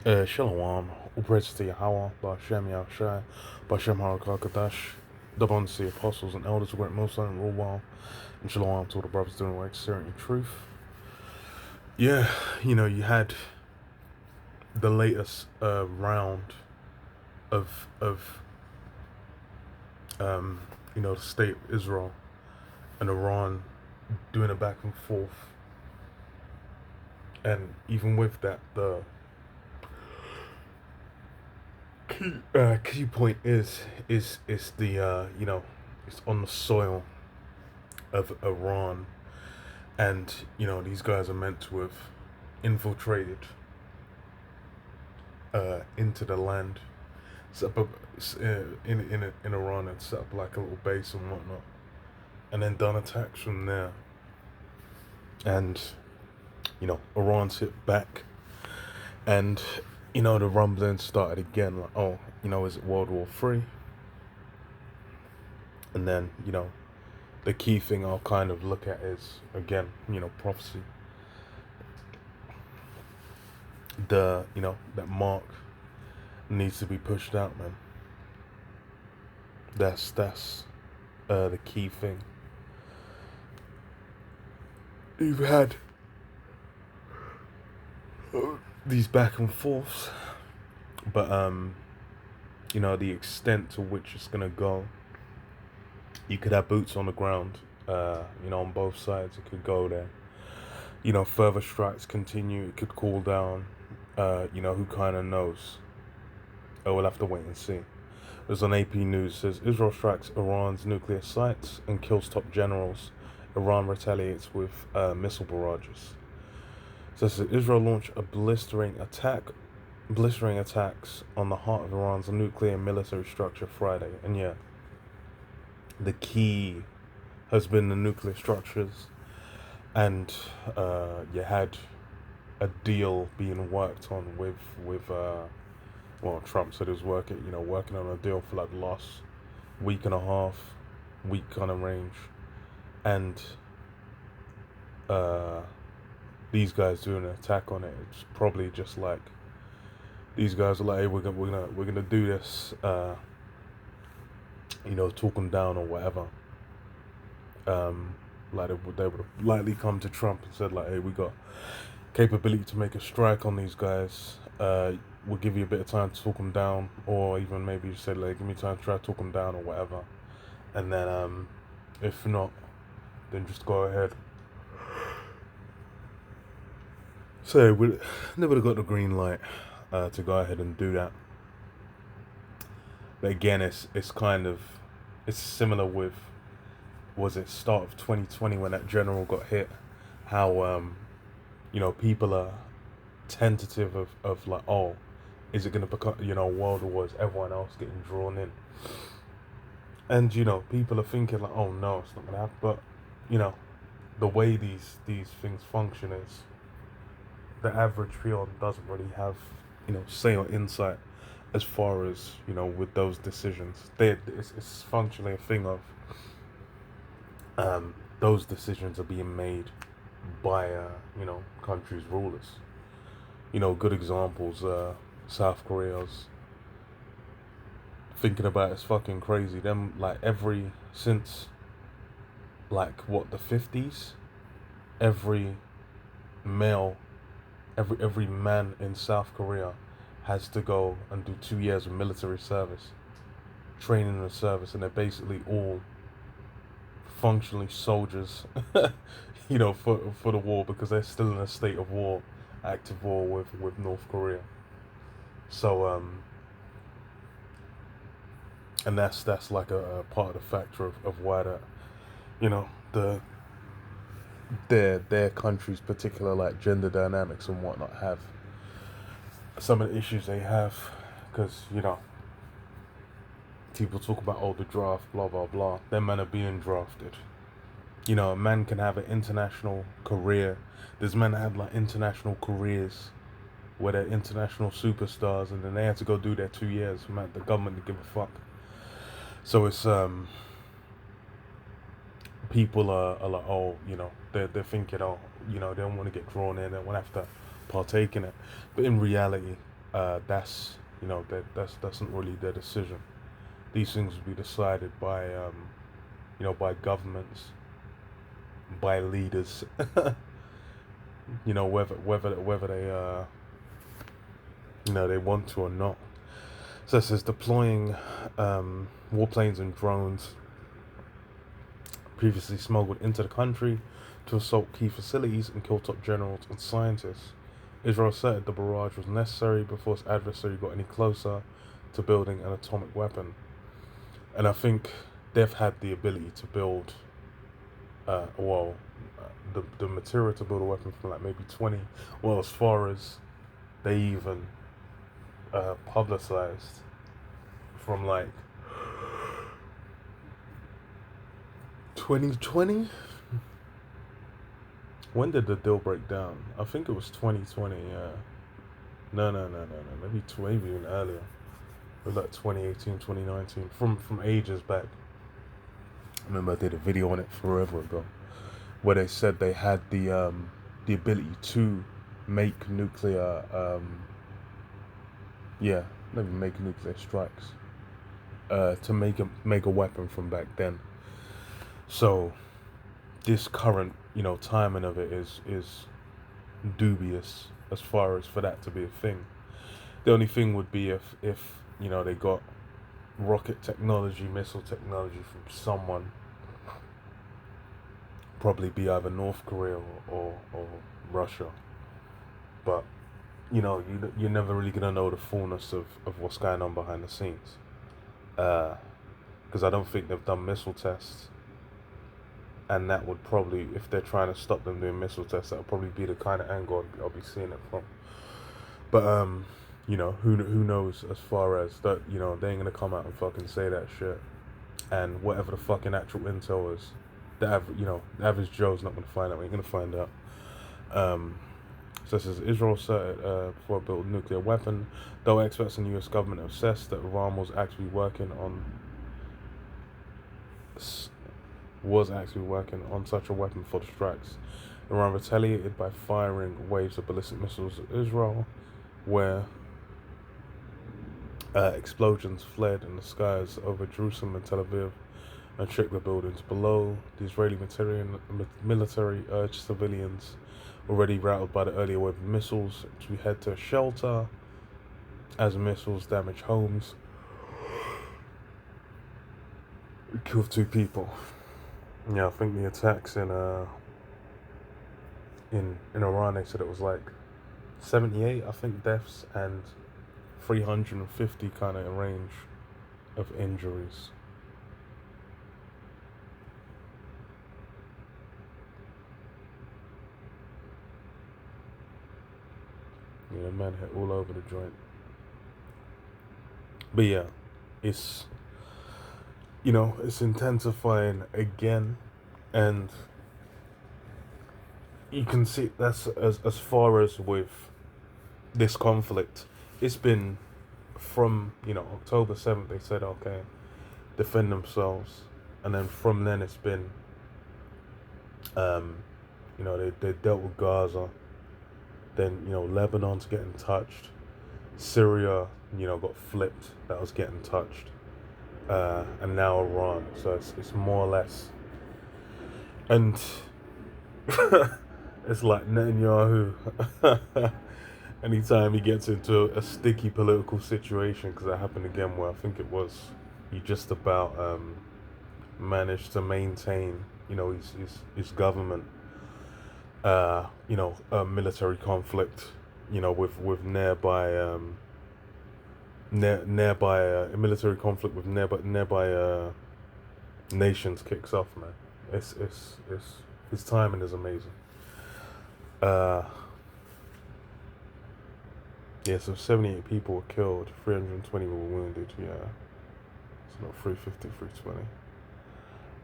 Shalom, praise to Yahweh, Ba'Shem Yahushai, Ba'Shem HaRakakadash, double unto the apostles and elders who went most and rule well, and shalom to all the brothers doing work, sharing truth. Yeah, you had the latest round of the state of Israel and Iran doing a back and forth, and even with that, the key point is the it's on the soil of Iran, and these guys are meant to have infiltrated into the land, set up in Iran, and set up like a little base and whatnot, and then done attacks from there. And Iran's hit back, and the rumbling started again. Like, oh, is it World War Three? And then the key thing I'll kind of look at is again prophecy. That mark needs to be pushed out, man. That's the key thing. You've had these back and forths, but the extent to which it's gonna go, you could have boots on the ground, on both sides. It could go there. Further strikes continue. It could cool down. Who kind of knows? Oh, we'll have to wait and see. There's on AP News, says Israel strikes Iran's nuclear sites and kills top generals. Iran retaliates with missile barrages. So it says Israel launched a blistering attacks on the heart of Iran's nuclear military structure Friday. And yeah, the key has been the nuclear structures, and you had a deal being worked on with Trump said he was working on a deal for like the last week and a half, week kind of range, and these guys doing an attack on it. It's probably just like these guys are like, hey, we're gonna do this, talk them down or whatever. Like they would have likely come to Trump and said like, hey, we got capability to make a strike on these guys. We'll give you a bit of time to talk them down, or even maybe you said like, give me time to try to talk them down or whatever, and then if not, then just go ahead. So we never got the green light to go ahead and do that. But again, it's kind of it's similar with, was it start of 2020 when that general got hit? How people are tentative of like, oh, is it going to become world wars? Everyone else getting drawn in, and people are thinking like, oh no, it's not going to happen. But the way these things function is the average peon doesn't really have say or insight as far as with those decisions. It's functionally a thing of those decisions are being made by countries' rulers. Good examples. South Korea's thinking about it's fucking crazy. Them like since like what, the 50s, every male, every man in South Korea has to go and do 2 years of military service, training in the service, and they're basically all functionally soldiers, for the war, because they're still in a state of war, active war with North Korea. So and that's like a part of the factor of why that the their countries, particular like gender dynamics and whatnot, have some of the issues they have, because people talk about, oh, the draft, blah blah blah. Them men are being drafted. A man can have an international career. There's men that have like international careers where they're international superstars, and then they have to go do their 2 years. Man, the government didn't give a fuck. So it's people are like, oh, they're thinking, oh, they don't want to get drawn in, they don't want to have to partake in it. But in reality, that's that's not really their decision. These things will be decided by by governments, by leaders. Whether they they want to or not. So it says deploying warplanes and drones previously smuggled into the country to assault key facilities and kill top generals and scientists. Israel asserted the barrage was necessary before its adversary got any closer to building an atomic weapon. And I think they've had the ability to build, the material to build a weapon from like maybe 20, well, as far as they even publicized from like 2020. When did the deal break down? I think it was 2020. Yeah. No. Maybe even earlier. It was like 2018, 2019. From ages back. I remember I did a video on it forever ago, where they said they had the ability to make nuclear maybe make nuclear strikes. To make a weapon from back then. So this current, timing of it is dubious as far as for that to be a thing. The only thing would be if they got rocket technology, missile technology from someone, probably be either North Korea or Russia. But you're never really gonna know the fullness of what's going on behind the scenes, because I don't think they've done missile tests. And that would probably, if they're trying to stop them doing missile tests, that would probably be the kind of angle I'll be seeing it from. But who knows as far as that, they ain't gonna come out and fucking say that shit. And whatever the fucking actual intel is, the average Joe's not gonna find out. We're gonna find out. So it says Israel asserted before it built a nuclear weapon, though experts in the U.S. government have assessed that Iran was actually working on such a weapon for the strikes. Iran retaliated by firing waves of ballistic missiles at Israel, where explosions fled in the skies over Jerusalem and Tel Aviv and shook the buildings below. The Israeli military urged civilians already rattled by the earlier wave of missiles to head to a shelter as missiles damaged homes. It killed 2 people. Yeah, I think the attacks in Iran, they said it was like 78, I think, deaths and 350 kind of range of injuries. Yeah, man hit all over the joint. But yeah, it's it's intensifying again, and you can see that's as far as with this conflict. It's been from October 7th. They said okay, defend themselves, and then from then it's been they dealt with Gaza. Then Lebanon's getting touched. Syria got flipped. That was getting touched. And now Iran. So it's more or less, and it's like Netanyahu. Anytime he gets into a sticky political situation, because that happened again where I think it was he just about managed to maintain his government. A military conflict, with nearby nearby a military conflict with nearby nations kicks off, man. It's his timing is amazing. So 78 people were killed, 320 were wounded. Yeah, it's not 350, 320.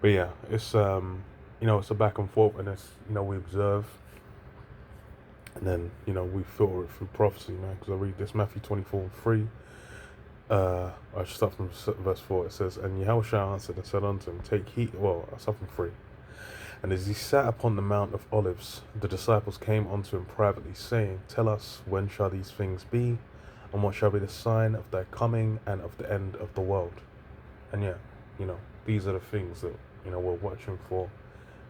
But yeah, it's it's a back and forth, and it's we observe, and then we filter it through prophecy, man. Because I read this Matthew 24:3. I should start from verse 4. It says, "And Yahushua answered and said unto him, Take heed." Well, I start from 3. "And as he sat upon the Mount of Olives, the disciples came unto him privately, saying, Tell us, when shall these things be? and what shall be the sign of thy coming and of the end of the world. And yeah, these are the things that, we're watching for,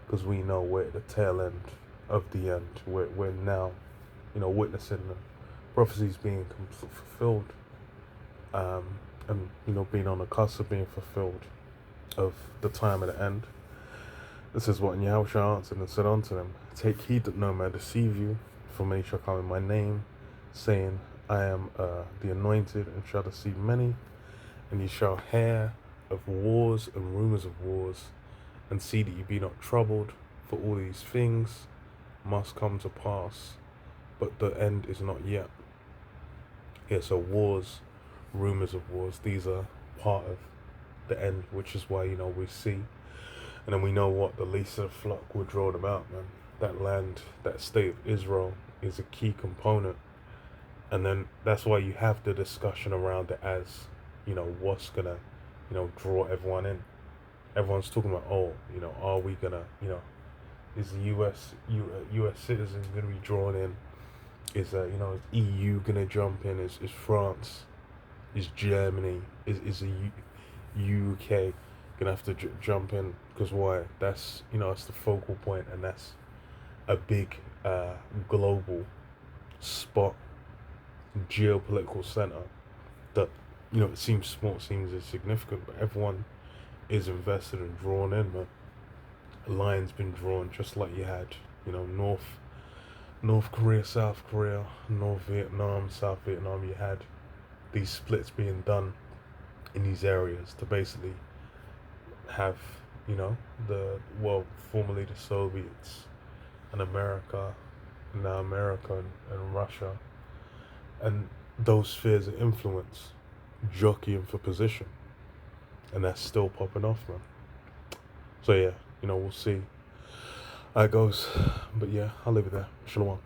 because we know we're at the tail end of the end. We're now, witnessing the prophecies being fulfilled, and, being on the cusp of being fulfilled of the time of the end. This is what Yahushua answered and said unto them, take heed that no man deceive you, for many shall come in my name, saying, I am the anointed, and shall deceive many. And ye shall hear of wars and rumors of wars, and see that ye be not troubled, for all these things must come to pass, but the end is not yet. Yeah, so wars, rumors of wars, these are part of the end, which is why, we see. And then we know what the least of the flock will draw them out, man. That land, that state of Israel is a key component. And then that's why you have the discussion around it as, what's gonna, draw everyone in. Everyone's talking about, are we gonna, is the US citizens gonna be drawn in? Is is EU gonna jump in? Is France? Is Germany? Is the UK gonna have to jump in? Because why? That's it's the focal point, and that's a big global spot, geopolitical center that it seems small, it seems insignificant, but everyone is invested and drawn in, man. A line's been drawn, just like you had North Korea, South Korea, North Vietnam, South Vietnam. You had these splits being done in these areas to basically have formerly the Soviets and America, now America and Russia, and those spheres of influence jockeying for position, and that's still popping off, man. So yeah, we'll see how it goes, but yeah, I'll leave it there. Shalom.